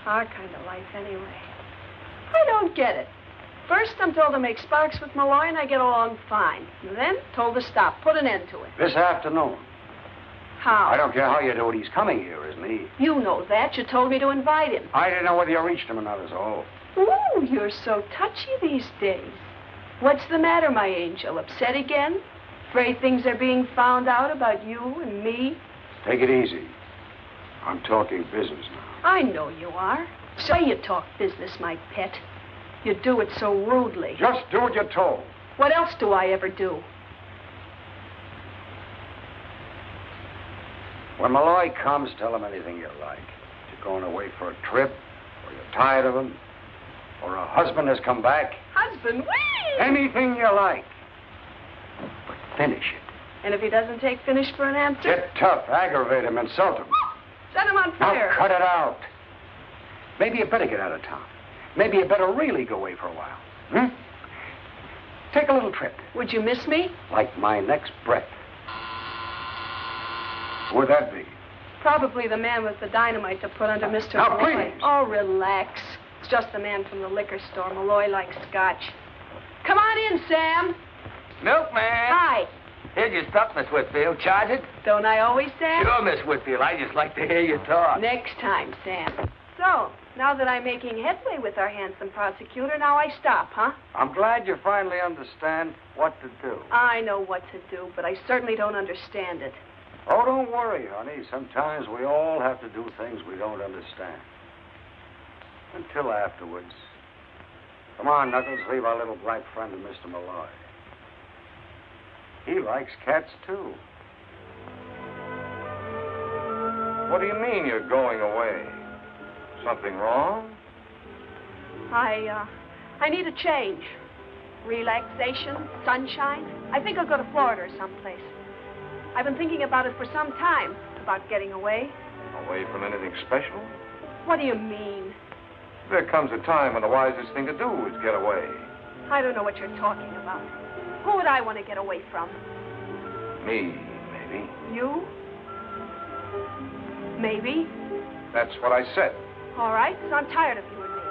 Our kind of life, anyway. I don't get it. First, I'm told to make sparks with Malloy, and I get along fine. And then, told to stop, put an end to it. This afternoon. How? I don't care how you do it. He's coming here, isn't he? You know that. You told me to invite him. I didn't know whether you reached him or not, is all. Ooh, you're so touchy these days. What's the matter, my angel? Upset again? Afraid things are being found out about you and me? Take it easy. I'm talking business now. I know you are. Say you talk business, my pet. You do it so rudely. Just do what you're told. What else do I ever do? When Malloy comes, tell him anything you like. You're going away for a trip, or you're tired of him, or a husband has come back. Husband, wait! Anything you like. But finish it. And if he doesn't take finish for an answer? Get tough, aggravate him, insult him. Set him on fire. Now cut it out. Maybe you better get out of town. Maybe you better really go away for a while. Hmm? Take a little trip. Would you miss me? Like my next breath. Who would that be? Probably the man with the dynamite to put under Mr. Now, Malloy. please. Oh, relax. It's just the man from the liquor store. Malloy likes scotch. Come on in, Sam. Milkman. Hi. Here's your stuff, Miss Whitfield. Charge it? Don't I always, Sam? Sure, Miss Whitfield. I just like to hear you talk. Next time, Sam. So, now that I'm making headway with our handsome prosecutor, now I stop, huh? I'm glad you finally understand what to do. I know what to do, but I certainly don't understand it. Oh, don't worry, honey. Sometimes we all have to do things we don't understand. Until afterwards. Come on, Knuckles, leave our little black friend to Mr. Malloy. He likes cats, too. What do you mean you're going away? Something wrong? I need a change. Relaxation, sunshine. I think I'll go to Florida or someplace. I've been thinking about it for some time, about getting away. Away from anything special? What do you mean? There comes a time when the wisest thing to do is get away. I don't know what you're talking about. Who would I want to get away from? Me, maybe. You? Maybe. That's what I said. All right, so I'm tired of you and me.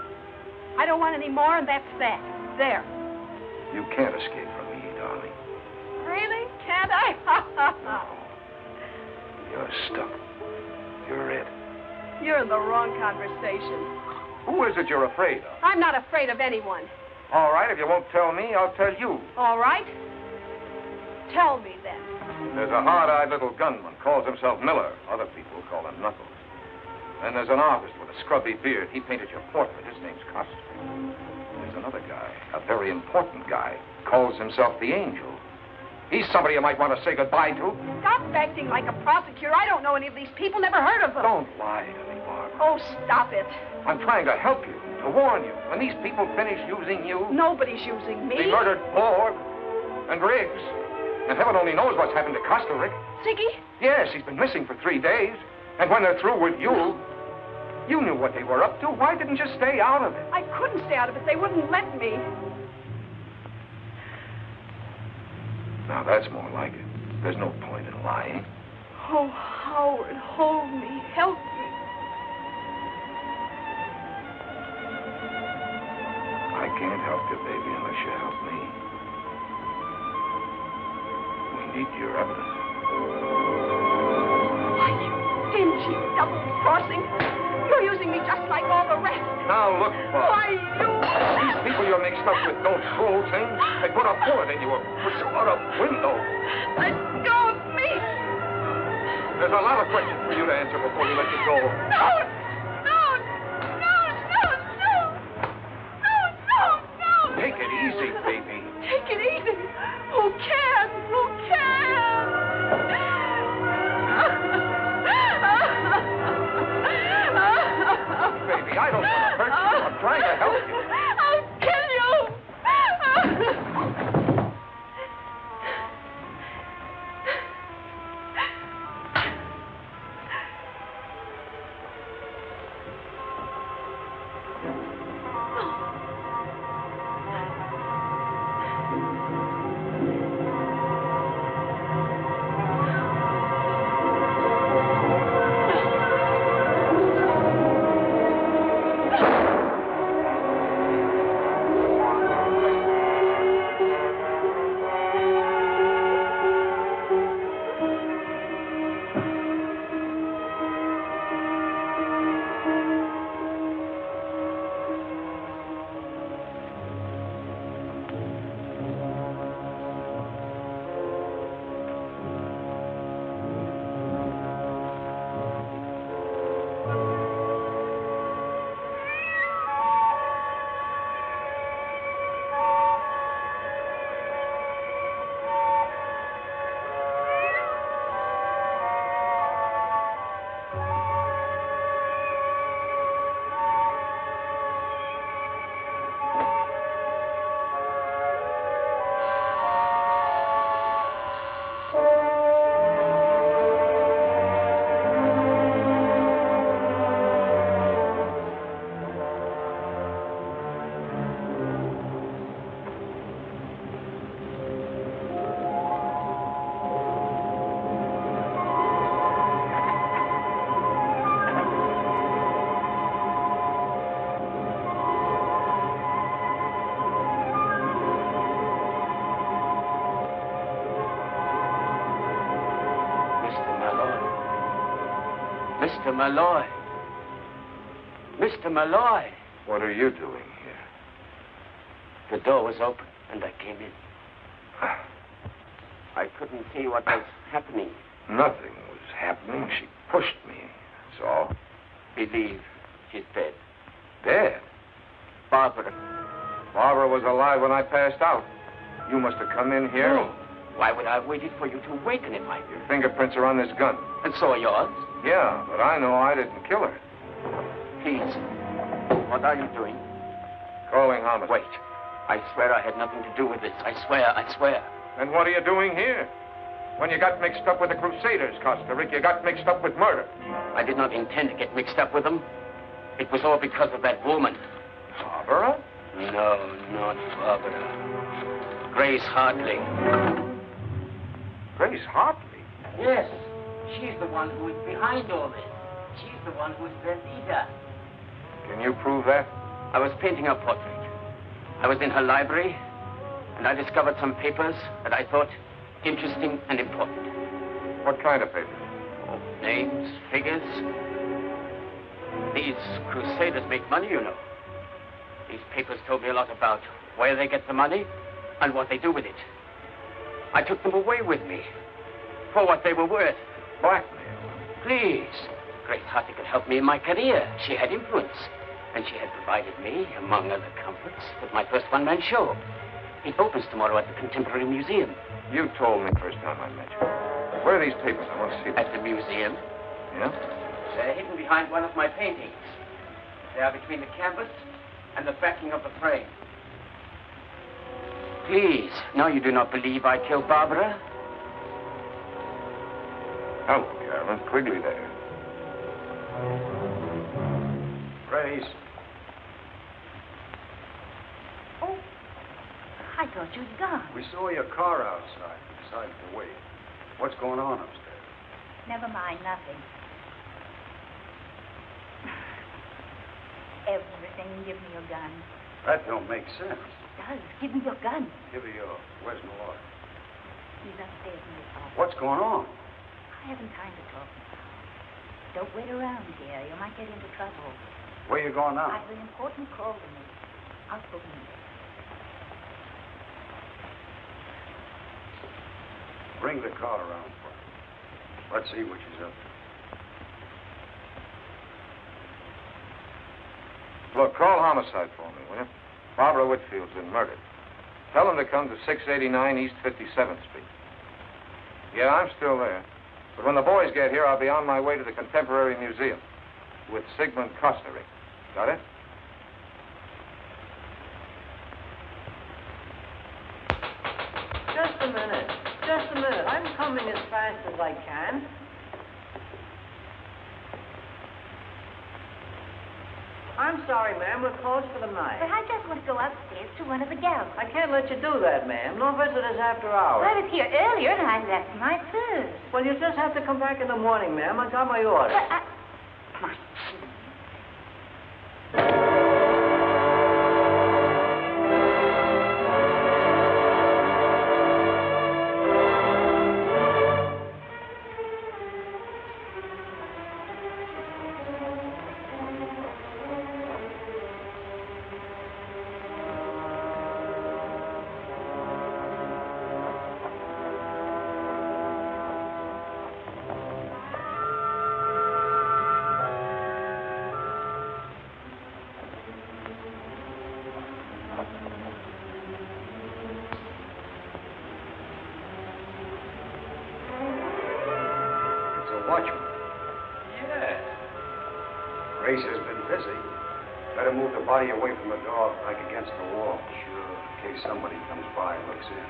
I don't want any more, and that's that. There. You can't escape from me, darling. Really? Can't I? You're stuck. You're it. You're in the wrong conversation. Who is it you're afraid of? I'm not afraid of anyone. All right, if you won't tell me, I'll tell you. All right? Tell me, then. There's a hard-eyed little gunman, calls himself Miller. Other people call him Knuckles. And there's an artist with a scrubby beard. He painted your portrait. His name's Costa. There's another guy, a very important guy, calls himself the Angel. He's somebody you might want to say goodbye to. Stop acting like a prosecutor. I don't know any of these people, never heard of them. Don't lie to me, Marc. Oh, stop it. I'm trying to help you, to warn you. When these people finish using you... Nobody's using me. They murdered Borg and Riggs. And heaven only knows what's happened to Costa, Rick. Ziggy? Yes, he's been missing for 3 days. And when they're through with you, you knew what they were up to. Why didn't you stay out of it? I couldn't stay out of it. They wouldn't let me. Now, that's more like it. There's no point in lying. Oh, Howard, hold me. Help me. I can't help you, baby, unless you help me. We need your evidence. Why, you dingy double-crossing. You're using me just like all the rest. Now, look, Bob. Why, you... These people you're mixed up with don't troll things. They put a bullet in you or push you out a window. Let go of me. There's a lot of questions for you to answer before we let you go. No. Take it easy, baby. Take it easy. Who can? Baby, I don't want to hurt you. I'm trying to help you. I'll kill you. Mr. Malloy. Mr. Malloy. What are you doing here? The door was open, and I came in. I couldn't see what was happening. Nothing was happening. She pushed me. That's all. Believe she's dead. Dead? Barbara. Barbara was alive when I passed out. You must have come in here. No. Why would I have waited for you to awaken if I... Your fingerprints are on this gun. And so are yours? Yeah, but I know I didn't kill her. Please. What are you doing? Calling homicide. Wait. I swear I had nothing to do with this. I swear. And what are you doing here? When you got mixed up with the Crusaders, Costa Rica, you got mixed up with murder. I did not intend to get mixed up with them. It was all because of that woman. Barbara? No, not Barbara. Grace Hartley. Grace Hartley? Yes. She's the one who is behind all this. She's the one who is Dirigida. Can you prove that? I was painting her portrait. I was in her library, and I discovered some papers that I thought interesting and important. What kind of papers? Oh, names, figures. These Crusaders make money, you know. These papers told me a lot about where they get the money and what they do with it. I took them away with me for what they were worth. Blackmail? Please. Grace Hartley could help me in my career. She had influence. And she had provided me, among other comforts, with my first one-man show. It opens tomorrow at the Contemporary Museum. You told me first time I met you. Where are these papers? I want to see them. At the museum. Yeah? They're hidden behind one of my paintings. They are between the canvas and the backing of the frame. Please, now you do not believe I killed Barbara? Hello, Carolyn. Quigley there. Grace. Oh, I thought you'd gone. We saw your car outside. We decided to wait. What's going on upstairs? Never mind, nothing. Everything. Give me your gun. That don't make sense. It does. Give me your gun. Give her yours. Where's Malloy? He's upstairs in his office. What's going on? I haven't time to talk now. Don't wait around here. You might get into trouble. Where you going now? I have an important call to make. I'll phone you. Bring the car around for her. Let's see what she's up to. Look, call homicide for me, will you? Barbara Whitfield's been murdered. Tell them to come to 689 East 57th Street. Yeah, I'm still there. But when the boys get here, I'll be on my way to the Contemporary Museum with Sigmund Costa Rica. Got it? Just a minute. Just a minute. I'm coming as fast as I can. I'm sorry, ma'am. We're closed for the night. But I just want to go upstairs to one of the galleries. I can't let you do that, ma'am. No visitors after hours. I was here earlier and I left my purse. Well, you just have to come back in the morning, ma'am. I got my order. But Grace has been busy. Better move the body away from the door, back against the wall. Sure. In case somebody comes by and looks in.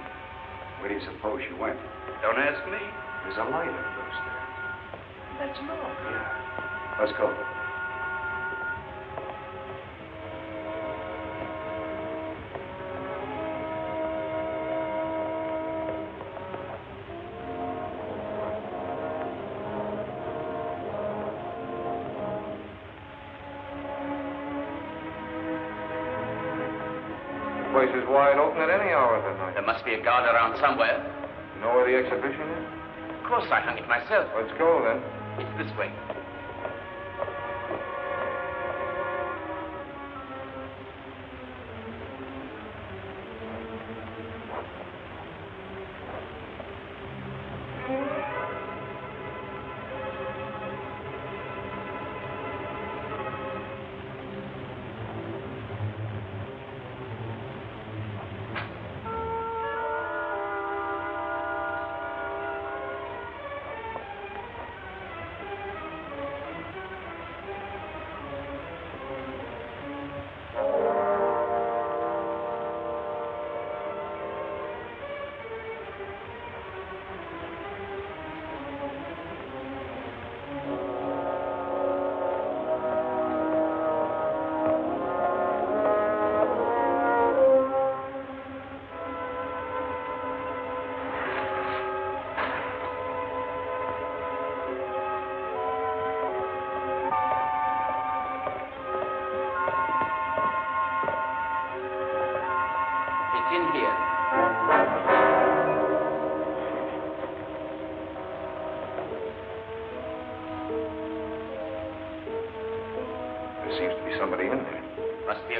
Where do you suppose she went? Don't ask me. There's a light up those stairs. That's no. Yeah. Let's go. The place is wide open at any hour of the night. There must be a guard around somewhere. You know where the exhibition is? Of course, I hung it myself. Let's go, then. It's this way.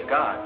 cigar.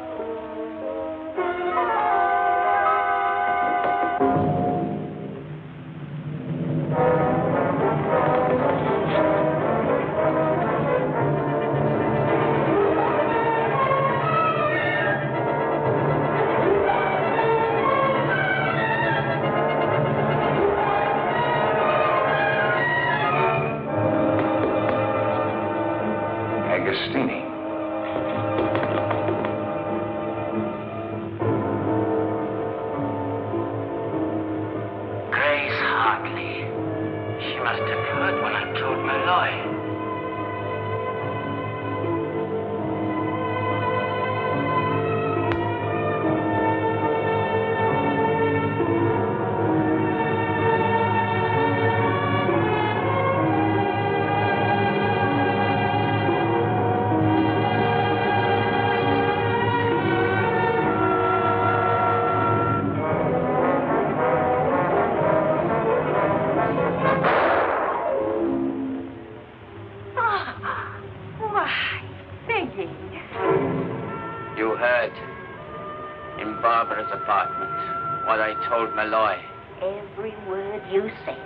Told Malloy. Every word you said.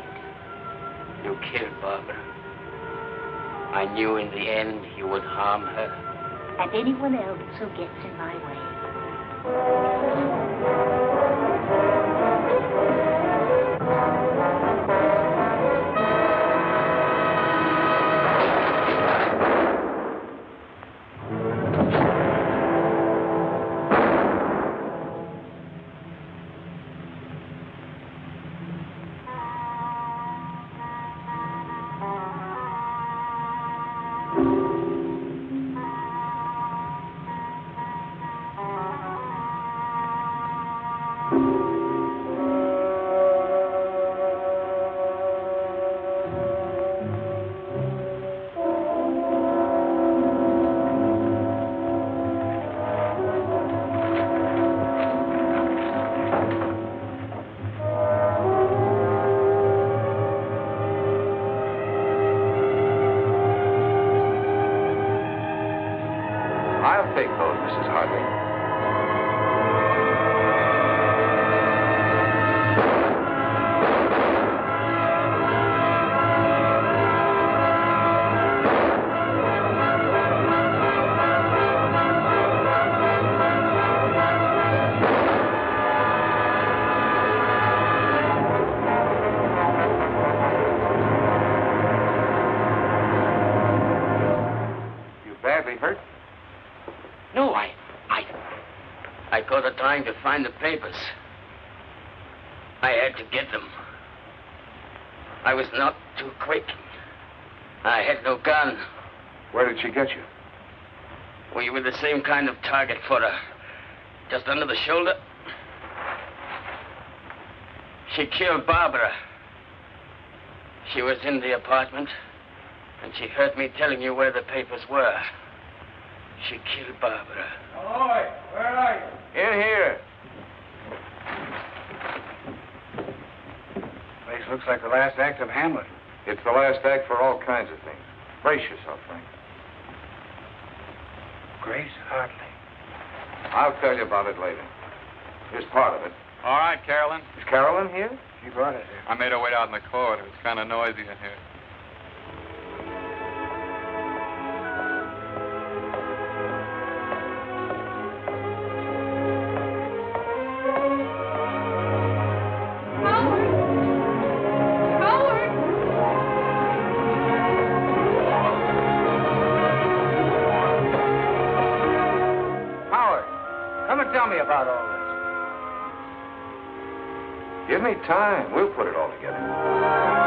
You killed Barbara. I knew in the end you would harm her. And anyone else who gets in my way. Trying to find the papers. I had to get them. I was not too quick. I had no gun. Where did she get you? We were the same kind of target for her. Just under the shoulder. She killed Barbara. She was in the apartment, and she heard me telling you where the papers were. She killed Barbara. Malloy, where are you? In here. Place looks like the last act of Hamlet. It's the last act for all kinds of things. Brace yourself, Frank. Grace Hartley. I'll tell you about it later. Here's part of it. All right, Carolyn. Is Carolyn here? She brought us here. I made her wait out in the corridor. It's kind of noisy in here. Tell me about all this. Give me time. We'll put it all together.